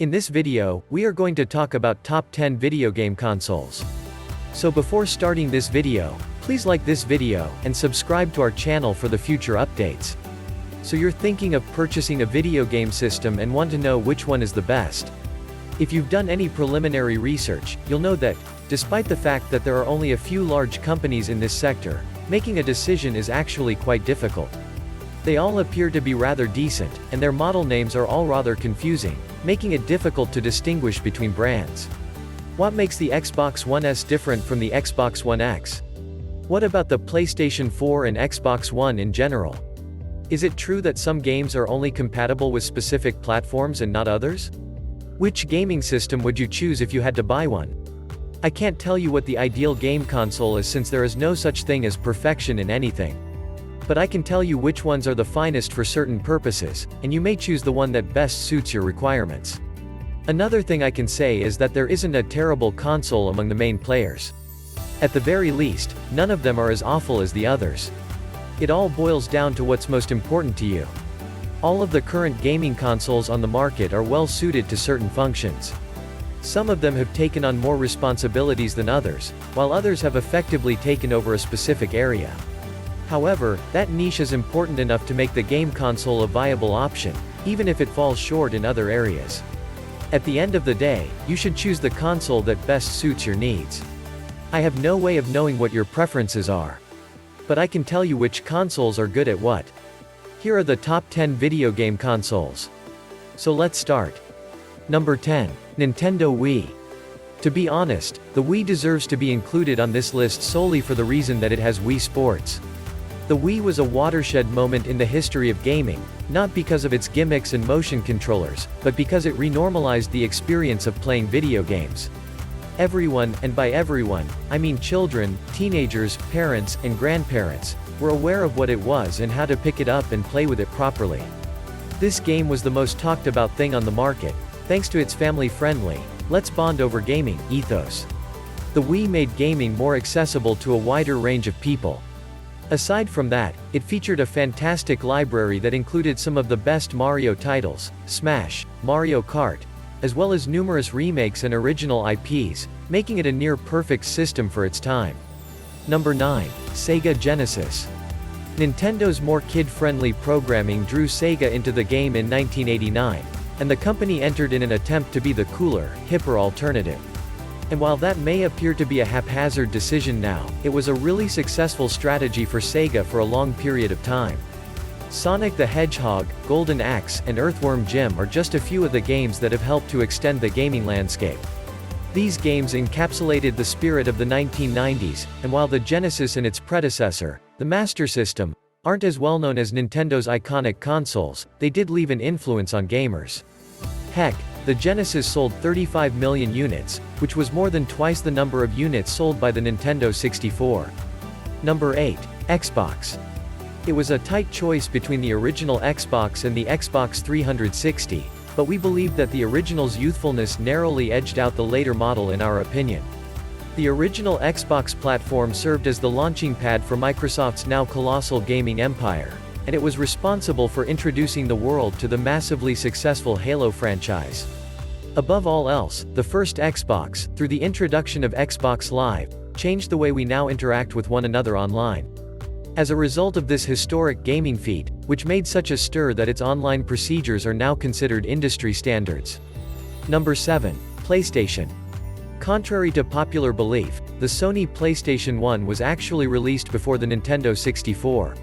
In this video, we are going to talk about top 10 video game consoles. So before starting this video, please like this video, and subscribe to our channel for the future updates. So you're thinking of purchasing a video game system and want to know which one is the best. If you've done any preliminary research, you'll know that, despite the fact that there are only a few large companies in this sector, making a decision is actually quite difficult. They all appear to be rather decent, and their model names are all rather confusing, making it difficult to distinguish between brands. What makes the Xbox One S different from the Xbox One X? What about the PlayStation 4 and Xbox One in general? Is it true that some games are only compatible with specific platforms and not others? Which gaming system would you choose if you had to buy one? I can't tell you what the ideal game console is since there is no such thing as perfection in anything. But I can tell you which ones are the finest for certain purposes, and you may choose the one that best suits your requirements. Another thing I can say is that there isn't a terrible console among the main players. At the very least, none of them are as awful as the others. It all boils down to what's most important to you. All of the current gaming consoles on the market are well suited to certain functions. Some of them have taken on more responsibilities than others, while others have effectively taken over a specific area. However, that niche is important enough to make the game console a viable option, even if it falls short in other areas. At the end of the day, you should choose the console that best suits your needs. I have no way of knowing what your preferences are. But I can tell you which consoles are good at what. Here are the top 10 video game consoles. So let's start. Number 10. Nintendo Wii. To be honest, the Wii deserves to be included on this list solely for the reason that it has Wii Sports. The Wii was a watershed moment in the history of gaming, not because of its gimmicks and motion controllers, but because it renormalized the experience of playing video games. Everyone, and by everyone, I mean children, teenagers, parents, and grandparents, were aware of what it was and how to pick it up and play with it properly. This game was the most talked about thing on the market, thanks to its family-friendly, let's bond over gaming ethos. The Wii made gaming more accessible to a wider range of people. Aside from that, it featured a fantastic library that included some of the best Mario titles, Smash, Mario Kart, as well as numerous remakes and original IPs, making it a near-perfect system for its time. Number 9. Sega Genesis. Nintendo's more kid-friendly programming drew Sega into the game in 1989, and the company entered in an attempt to be the cooler, hipper alternative. And while that may appear to be a haphazard decision now, it was a really successful strategy for Sega for a long period of time. Sonic the Hedgehog, Golden Axe, and Earthworm Jim are just a few of the games that have helped to extend the gaming landscape. These games encapsulated the spirit of the 1990s, and while the Genesis and its predecessor, the Master System, aren't as well known as Nintendo's iconic consoles, they did leave an influence on gamers. Heck, the Genesis sold 35 million units, which was more than twice the number of units sold by the Nintendo 64. Number 8. Xbox. It was a tight choice between the original Xbox and the Xbox 360, but we believe that the original's youthfulness narrowly edged out the later model in our opinion. The original Xbox platform served as the launching pad for Microsoft's now colossal gaming empire, and it was responsible for introducing the world to the massively successful Halo franchise. Above all else, the first Xbox, through the introduction of Xbox Live, changed the way we now interact with one another online. As a result of this historic gaming feat, which made such a stir that its online procedures are now considered industry standards. Number 7. PlayStation. Contrary to popular belief, the Sony PlayStation 1 was actually released before the Nintendo 64.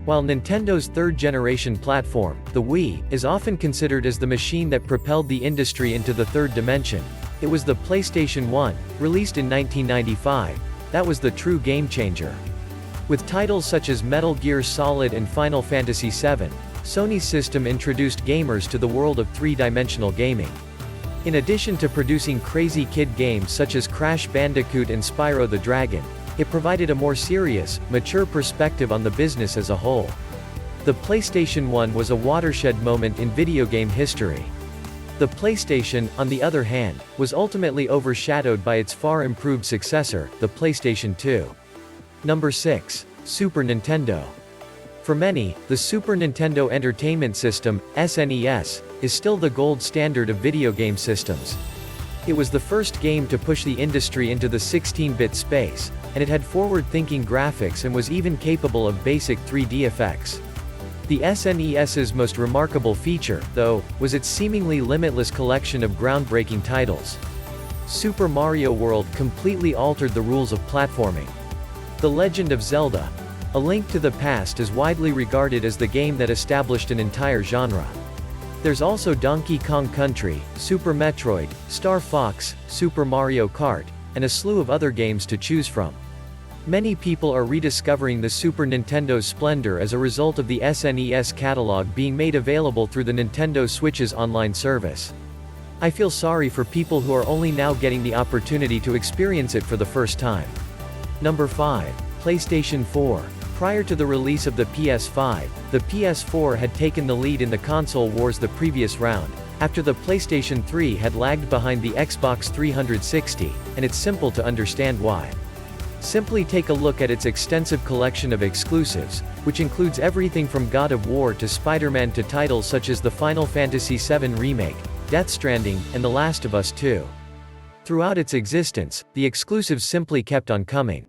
While Nintendo's third-generation platform, the Wii, is often considered as the machine that propelled the industry into the third dimension, it was the PlayStation 1, released in 1995, that was the true game-changer. With titles such as Metal Gear Solid and Final Fantasy VII, Sony's system introduced gamers to the world of three-dimensional gaming. In addition to producing crazy kid games such as Crash Bandicoot and Spyro the Dragon, it provided a more serious, mature perspective on the business as a whole. The PlayStation 1 was a watershed moment in video game history. The PlayStation, on the other hand, was ultimately overshadowed by its far improved successor, the PlayStation 2. Number 6. Super Nintendo. For many, the Super Nintendo Entertainment System, SNES, is still the gold standard of video game systems. It was the first game to push the industry into the 16-bit space, and it had forward-thinking graphics and was even capable of basic 3D effects. The SNES's most remarkable feature, though, was its seemingly limitless collection of groundbreaking titles. Super Mario World completely altered the rules of platforming. The Legend of Zelda: A Link to the Past is widely regarded as the game that established an entire genre. There's also Donkey Kong Country, Super Metroid, Star Fox, Super Mario Kart, and a slew of other games to choose from. Many people are rediscovering the Super Nintendo's splendor as a result of the SNES catalog being made available through the Nintendo Switch's online service. I feel sorry for people who are only now getting the opportunity to experience it for the first time. Number 5. PlayStation 4. Prior to the release of the PS5, the PS4 had taken the lead in the console wars the previous round, after the PlayStation 3 had lagged behind the Xbox 360, and it's simple to understand why. Simply take a look at its extensive collection of exclusives, which includes everything from God of War to Spider-Man to titles such as the Final Fantasy VII Remake, Death Stranding, and The Last of Us 2. Throughout its existence, the exclusives simply kept on coming.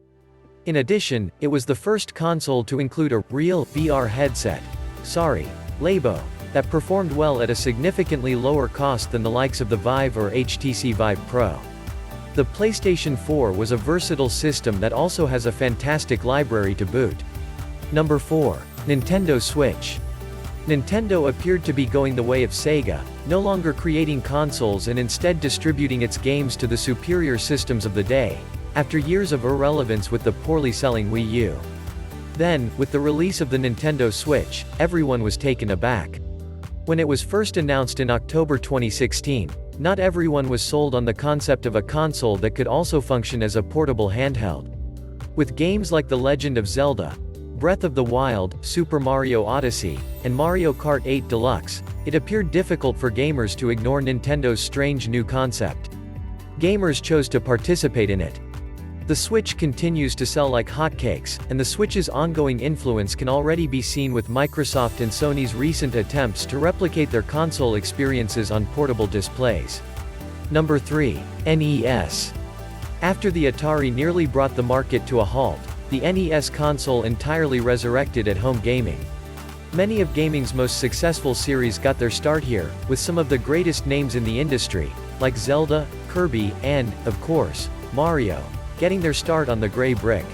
In addition, it was the first console to include a real VR headset, Labo, that performed well at a significantly lower cost than the likes of the Vive or HTC Vive Pro. The PlayStation 4 was a versatile system that also has a fantastic library to boot. Number 4. Nintendo Switch. Nintendo appeared to be going the way of Sega, no longer creating consoles and instead distributing its games to the superior systems of the day, after years of irrelevance with the poorly selling Wii U. Then, with the release of the Nintendo Switch, everyone was taken aback. When it was first announced in October 2016, not everyone was sold on the concept of a console that could also function as a portable handheld. With games like The Legend of Zelda, Breath of the Wild, Super Mario Odyssey, and Mario Kart 8 Deluxe, it appeared difficult for gamers to ignore Nintendo's strange new concept. Gamers chose to participate in it. The Switch continues to sell like hotcakes, and the Switch's ongoing influence can already be seen with Microsoft and Sony's recent attempts to replicate their console experiences on portable displays. Number 3. NES. After the Atari nearly brought the market to a halt, the NES console entirely resurrected at-home gaming. Many of gaming's most successful series got their start here, with some of the greatest names in the industry, like Zelda, Kirby, and, of course, Mario, getting their start on the gray brick.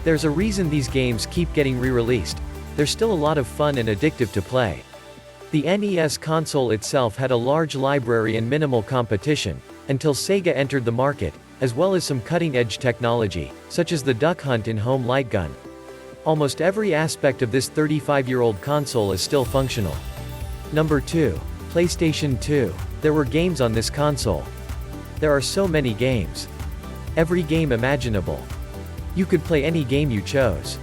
There's a reason these games keep getting re-released. They're still a lot of fun and addictive to play. The NES console itself had a large library and minimal competition, until Sega entered the market, as well as some cutting-edge technology, such as the Duck Hunt in-home light gun. Almost every aspect of this 35-year-old console is still functional. Number 2. PlayStation 2. There were games on this console. There are so many games. Every game imaginable. You could play any game you chose.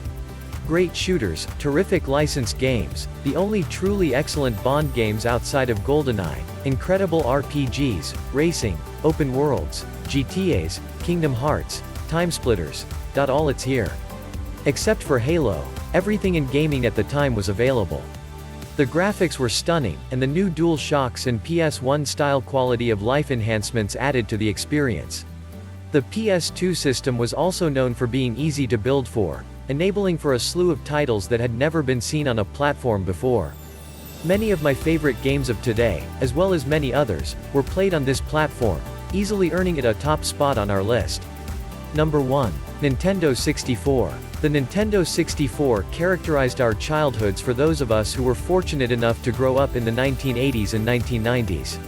Great shooters, terrific licensed games, the only truly excellent Bond games outside of GoldenEye, incredible RPGs, racing, open worlds, GTAs, Kingdom Hearts, Timesplitters, all it's here. Except for Halo, everything in gaming at the time was available. The graphics were stunning, and the new DualShocks and PS1 style quality of life enhancements added to the experience. The PS2 system was also known for being easy to build for, enabling for a slew of titles that had never been seen on a platform before. Many of my favorite games of today, as well as many others, were played on this platform, easily earning it a top spot on our list. Number 1. Nintendo 64. The Nintendo 64 characterized our childhoods for those of us who were fortunate enough to grow up in the 1980s and 1990s.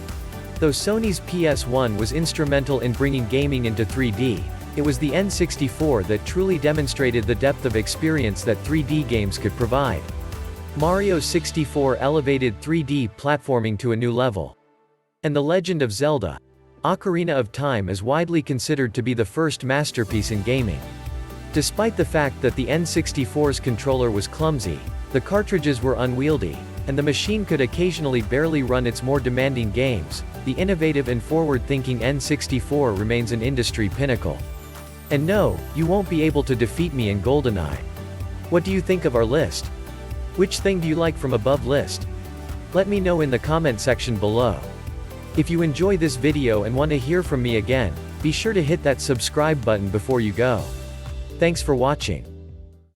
Though Sony's PS1 was instrumental in bringing gaming into 3D, it was the N64 that truly demonstrated the depth of experience that 3D games could provide. Mario 64 elevated 3D platforming to a new level. And The Legend of Zelda: Ocarina of Time is widely considered to be the first masterpiece in gaming. Despite the fact that the N64's controller was clumsy, the cartridges were unwieldy, and the machine could occasionally barely run its more demanding games, the innovative and forward-thinking N64 remains an industry pinnacle. And no, you won't be able to defeat me in GoldenEye. What do you think of our list? Which thing do you like from above list? Let me know in the comment section below. If you enjoy this video and want to hear from me again, be sure to hit that subscribe button before you go. Thanks for watching.